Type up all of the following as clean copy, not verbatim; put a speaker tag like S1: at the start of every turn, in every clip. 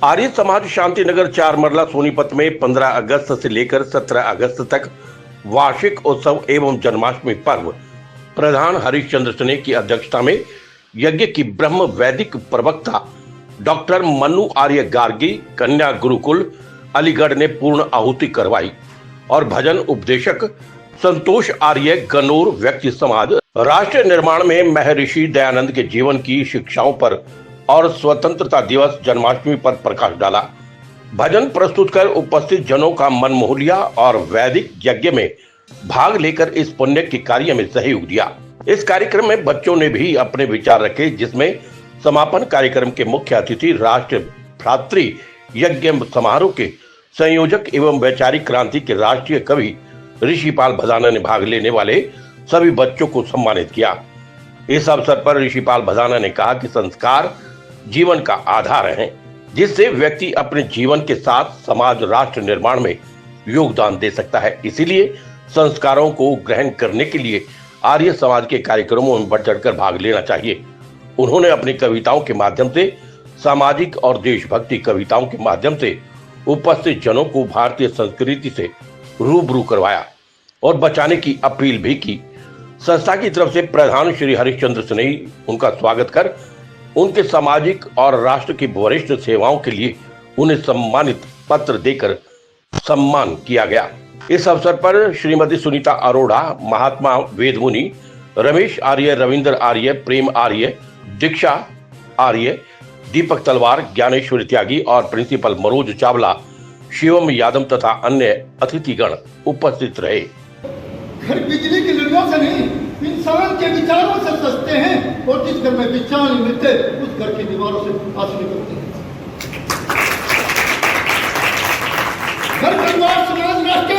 S1: आर्य समाज शांतिनगर 4 मरला सोनीपत में 15 अगस्त से लेकर 17 अगस्त तक वार्षिक उत्सव एवं जन्माष्टमी पर्व प्रधान हरिश्चंद्र सने की अध्यक्षता में यज्ञ की ब्रह्म वैदिक प्रवक्ता डॉक्टर मन्नू आर्य गार्गी कन्या गुरुकुल अलीगढ़ ने पूर्ण आहुति करवाई और भजन उपदेशक संतोष आर्य गनौर व्यक्ति समाज राष्ट्र निर्माण में महर्षि दयानंद के जीवन की शिक्षाओं पर और स्वतंत्रता दिवस जन्माष्टमी पर प्रकाश डाला। भजन प्रस्तुत कर उपस्थित जनों का मन मोह लिया और वैदिक यज्ञ में भाग लेकर इस पुण्य के कार्य में सहयोग दिया। इस कार्यक्रम में बच्चों ने भी अपने विचार रखे, जिसमें समापन कार्यक्रम के मुख्य अतिथि राष्ट्र भ्रातृ यज्ञ समारोह के संयोजक एवं वैचारिक क्रांति के राष्ट्रीय कवि ऋषिपाल भदाना ने भाग लेने वाले सभी बच्चों को सम्मानित किया। इस अवसर पर ऋषिपाल भदाना ने कहा कि संस्कार जीवन का आधार है, जिससे व्यक्ति अपने जीवन के साथ समाज राष्ट्र निर्माण में योगदान दे सकता है। इसीलिए संस्कारों को ग्रहण करने के लिए आर्य समाज के कार्यक्रमों में बढ़ चढ़कर भाग लेना चाहिए। उन्होंने अपनी कविताओं के माध्यम से सामाजिक और देशभक्ति कविताओं के माध्यम से उपस्थित जनों को भारतीय संस्कृति से रूबरू करवाया और बचाने की अपील भी की। संस्था की तरफ से प्रधान श्री हरिश्चंद्र सने उनका स्वागत कर उनके सामाजिक और राष्ट्र की वरिष्ठ सेवाओं के लिए उन्हें सम्मानित पत्र देकर सम्मान किया गया। इस अवसर पर श्रीमती सुनीता अरोड़ा, महात्मा वेदमुनि, रमेश आर्य, रविंद्र आर्य, प्रेम आर्य, दीक्षा आर्य, दीपक तलवार, ज्ञानेश्वर त्यागी और प्रिंसिपल मनोज चावला, शिवम यादव तथा अन्य अतिथिगण उपस्थित रहे।
S2: घर बिजली की लड़ियों से नहीं, इंसान के विचारों से सजते हैं और जिस घर में विचार नहीं मिलते उस घर की दीवारों से आंसू निकलते हैं। घर परिवार समाज राष्ट्र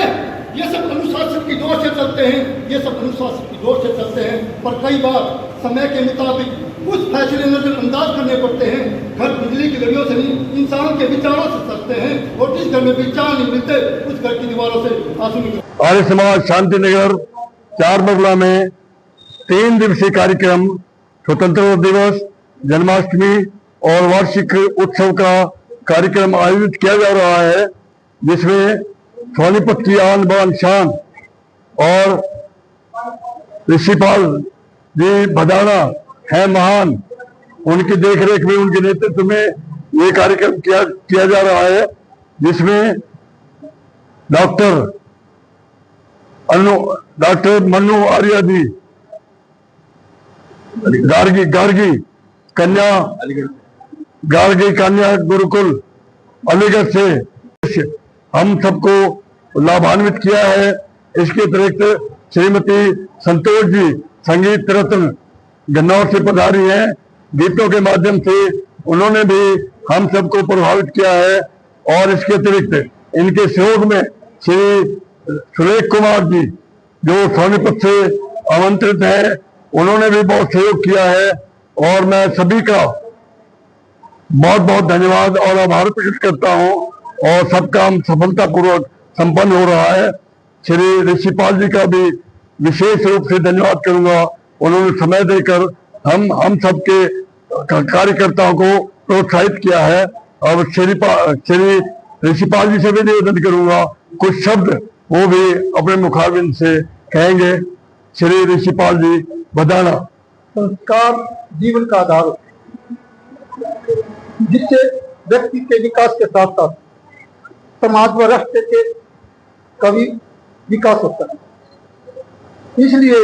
S2: ये सब अनुशासन की दौड़ से चलते हैं, ये सब अनुशासन की दौड़ से चलते हैं, पर कई बार समय के मुताबिक कुछ फैसले नजरअंदाज करने पड़ते हैं। घर बिजली की लड़ियों से नहीं, इंसान के विचारों से सजते हैं और जिस घर में विचार नहीं मिलते उस घर की दीवारों से आंसू निकलते।
S3: आर्य समाज शांतिनगर 4 मरला में 3 दिवसीय कार्यक्रम स्वतंत्रता दिवस, जन्माष्टमी और वार्षिक उत्सव का कार्यक्रम आयोजित किया जा रहा है, जिसमें सोनीपत की आन बान शान और ऋषिपाल जी भदाना है महान, उनकी देखरेख में, उनके नेतृत्व में ये कार्यक्रम किया जा रहा है, जिसमें डॉक्टर मन्नू आर्य जी गार्गी कन्या गुरुकुल अलीगढ़ से हम सबको लाभान्वित किया है। इसके अतिरिक्त श्रीमती संतोष जी संगीत रत्न गन्नौर से पधारी हैं। गीतों के माध्यम से उन्होंने भी हम सबको प्रभावित किया है और इसके अतिरिक्त इनके सहयोग में श्री सुरेश कुमार जी जो सोनीपत से आमंत्रित हैं, उन्होंने भी बहुत सहयोग किया है और मैं सभी का बहुत बहुत धन्यवाद और आभार प्रकट करता हूं और सब काम सफलतापूर्वक संपन्न हो रहा है। श्री ऋषिपाल जी का भी विशेष रूप से धन्यवाद करूंगा, उन्होंने समय देकर हम सबके कार्यकर्ताओं को प्रोत्साहित किया है। और श्री ऋषिपाल जी से भी निवेदन करूंगा, कुछ शब्द वो भी अपने मुखारबिंद से कहेंगे। श्री ऋषिपाल जी भदाना।
S2: संस्कार जीवन का आधार होता है, जिससे व्यक्ति के विकास के साथ साथ समाज व राष्ट्र के कभी विकास होता है। इसलिए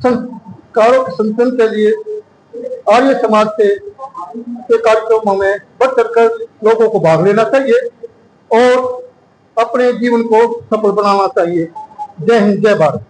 S2: संस्कारों के संरक्षण के लिए आर्य समाज के कार्यक्रमों में बढ़ चढ़कर लोगों को भाग लेना चाहिए और अपने जीवन को सफल बनाना चाहिए। जय हिंद, जय भारत।